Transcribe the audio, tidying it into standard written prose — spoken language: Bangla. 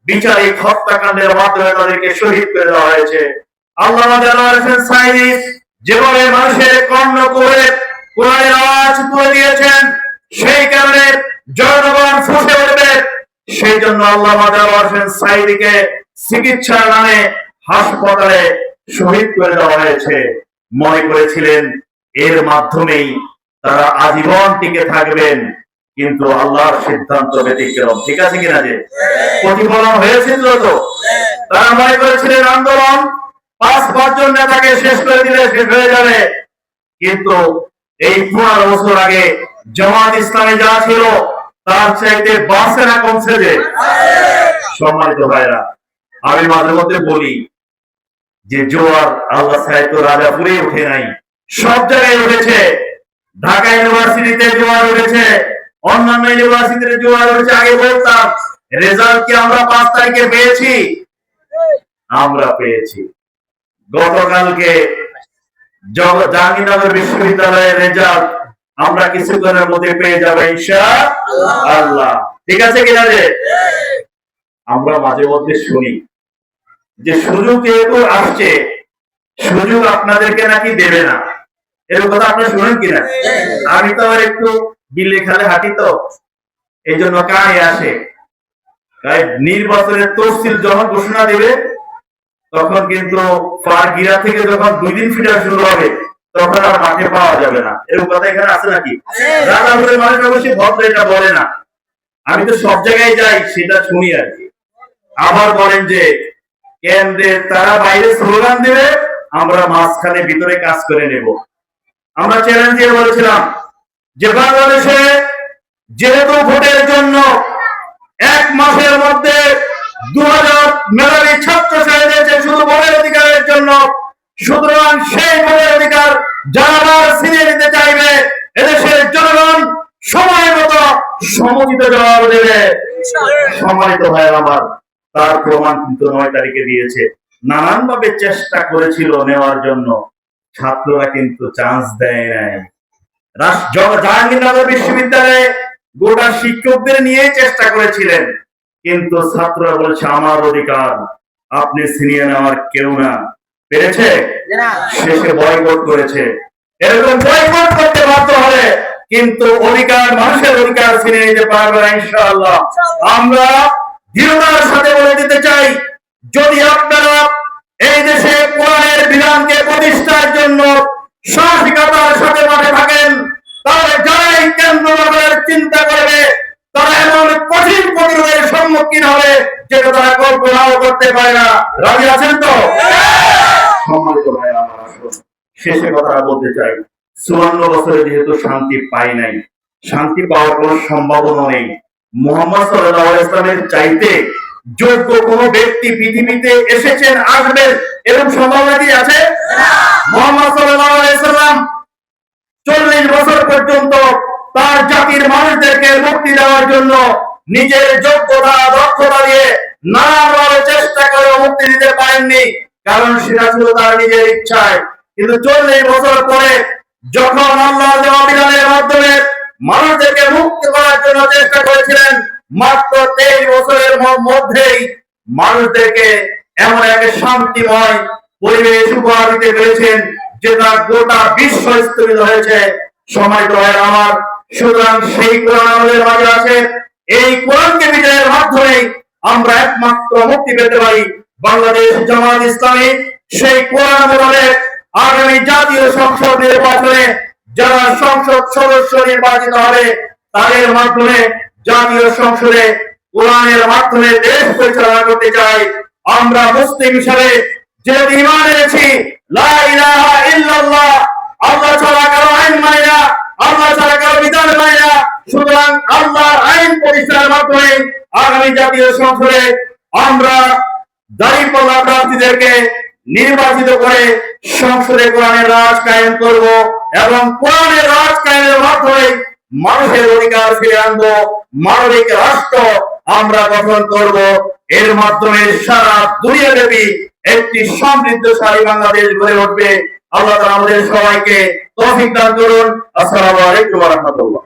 বিচারিক হত্যাকাণ্ডের মাধ্যমে তাদেরকে শহীদ করে দেওয়া হয়েছে। আল্লামা দেলোয়ার হোসেন সাঈদী যেভাবে মানুষের কর্ণ করে কোরআনের আওয়াজ তুলে দিয়েছেন, সেই কারণে জনগণ ফুঁসে উঠবে, সেই জন্য আল্লামা দেলোয়ার হোসেন সাঈদীকে চিকিৎসার নামে হাসপাতালে শহীদ করে দেওয়া হয়েছে। মনে করেছিলেন এর মাধ্যমেই তারা আজীবন টিকে থাকবেন, কিন্তু আল্লাহর সিদ্ধান্ত ব্যতিক্রম। ঠিক আছে কিনা? যে প্রতিফলন হয়েছিল, তো তারা মনে করেছিলেন আন্দোলন 5-5 জন নেতাকে শেষ করে দিলে শেষ হয়ে যাবে, কিন্তু এই 15 বছর আগে জামাত ইসলামে যা ছিল তার চাইতে বাড়ছে না কমছে? যে সম্মানিত ভাইরা, আমি মাঝে মধ্যে বলি যে জোয়ার আল্লাহ সাহেব রাজাপুরে উঠে নাই, সব জায়গায় উঠেছে। ঢাকা ইউনিভার্সিটিতে জোয়ার উঠেছে, অন্যান্য ইউনিভার্সিটিতে জোয়ার উঠেছে। আগে বলতাম রেজাল্ট কি আমরা 5 তারিখে পেয়েছি? আমরা পেয়েছি। গতকালকে জাহাঙ্গীরনগর বিশ্ববিদ্যালয়ের রেজাল্ট আমরা কিছুক্ষণের মধ্যে পেয়ে যাবো ইনশাআল্লাহ। ঠিক আছে কিনা? যে আমরা মাঝে মধ্যে শুনি যে সুযোগ যেহেতু আসছে, সুযোগ আপনাদেরকে নাকি দেবে না, এর কথা আপনারা শুনেন কিনা? আমি তো আবার একটু বিলে খালে হাঁটি, তো এই জন্য কানে আসে। নির্বাচনের তফসিল যখন ঘোষণা দেবে, তখন কিন্তু ফারগিরা থেকে যখন 2 দিন ফিরে শুরু হবে, তখন আর মাঠে পাওয়া যাবে না। এরকম কথা এখানে আছে নাকি? রাজাপুরের মানুষ অবশ্যই ভদ্র এটা বলে না, আমি তো সব জায়গায় যাই, সেটা শুনি আর কি। আবার বলেন যে কেন্দ্রে তারা বাইরে স্লোগান দেবে, আমরা মাঝখানে ভিতরে কাজ করে নেব। আমরা চ্যালেঞ্জ দিয়ে বলেছিলাম যে বাংলাদেশে যেহেতু ভোটের জন্য 1 মাসের মধ্যে 2000 মেধাবী ছাত্র ছেড়ে দিয়েছে শুধু ভোটের অধিকারের জন্য, সুতরাং সেই ভোটের অধিকার যারা ছিনিয়ে নিতে চাইবে, এদেশের জনগণ সময় মতো সমুচিত জবাব দেবে। সম্মানিত ভাই আমার, তার প্রমাণ কিন্তু 9 তারিখে দিয়েছে। নানান ভাবে চেষ্টা করেছিল নেওয়ার জন্য, ছাত্ররা কিন্তু চান্স দেয় নাই। জাহাঙ্গীরনগর বিশ্ববিদ্যালয়ে গোটা শিক্ষকদের নিয়ে চেষ্টা করেছিলেন, কিন্তু ছাত্ররা বলেছে আমার অধিকার, আপনি ছিনিয়ে নেওয়ার কেউ না। পেরেছে? শেষে বয়কট করেছে। এরকম বয়কট করতে বাধ্য হলে কিন্তু অধিকার, মানুষের অধিকার ছিনিয়ে নিতে পারবে না ইনশাআল্লাহ। আমরা দৃঢ়তার সাথে বলে দিতে চাই, যদি আপনারা এই দেশে কোরআনের বিধানকে প্রতিষ্ঠার জন্য সাহসিকতার সাথে মাঠে থাকেন, তাহলে যারাই কেন্দ্র দখলের চিন্তা করবে, তারা এমন কঠিন প্রতিরোধের সম্মুখীন হবে যেটা তারা কল্পনাও করতে পারে না। রাজি আছেন তো? সম্মানিত ভাইরা আমার, আসুন শেষে কথা বলতে চাই। 54 বছরে যেহেতু শান্তি পাই নাই, শান্তি পাওয়ার কোন সম্ভাবনা নেই। মুহাম্মদ সাল্লাল্লাহু আলাইহি ওয়াসাল্লামের চাইতে যোগ্য কোন ব্যক্তি পৃথিবীতে এসেছেন, আসবেন, এরকম সম্ভাবনা কি আছে? মুহাম্মদ সাল্লাল্লাহু আলাইহি ওয়াসাল্লাম 40 বছর পর্যন্ত তার জাতির মানুষদেরকে মুক্তি দেওয়ার জন্য নিজের যোগ্যতা, দক্ষতা দিয়ে নানাভাবে চেষ্টা করে মুক্তি দিতে পারেননি, কারণ সেটা ছিল তার নিজের ইচ্ছায়। কিন্তু 40 বছর পরে যখন আল্লাহর দেওয়া বিধানের মাধ্যমে মানুষদেরকে মুক্ত করার জন্য চেষ্টা করেছিলেন, মাত্র 23 বছরের মধ্যেই মানুষদেরকে এমন এক শান্তিময় পরিবেশ উপহার দিতে পেরেছেন যেটা গোটা বিশ্ব স্তরিত হয়েছে। সম্মানিত ভাইরা আমার, সুতরাং সেই কোরআন আমাদের মাঝে আছে। এই কোরআনকে বিজয়ের মাধ্যমে আমরা একমাত্র মুক্তি পেতে পারি। বাংলাদেশ জামাত ইসলামী সেই কোরআন বলে আগামী জাতীয় সংসদ নির্বাচনে যারা সংসদ সদস্য নির্বাচিত হবে, তাদের মাধ্যমে জাতীয় সংসদে কোরআনের মাধ্যমে দেশ পরিচালনা করতে চাই। আমরা মুসলিম হিসাবে যে ঈমান এনেছি, লা ইলাহা ইল্লাল্লাহ, আল্লাহ ছাড়া কারো আইন মানে না, আল্লাহ ছাড়া কারো বিধান মানে না। সুতরাং আল্লাহর আইন প্রতিষ্ঠার মাধ্যমে আগামী জাতীয় সংসদে আমরা দাঁড়িপাল্লা প্রার্থীদেরকে নির্বাচিত করে সংসদে কোরআনের রাজ কায়েম করব, এবং কোরআনের রাজ কায়েমের মাধ্যমে মানুষের অধিকার ফিরে আনবো, মানবিক রাষ্ট্র আমরা গঠন করব। এর মাধ্যমে সারা দুনিয়াব্যাপী একটি সমৃদ্ধশালী বাংলাদেশ গড়ে উঠবে। আল্লাহ তাআলা আমাদের সবাইকে তৌফিক দান করুন। আসসালামু আলাইকুম ওয়া রাহমাতুল্লাহ।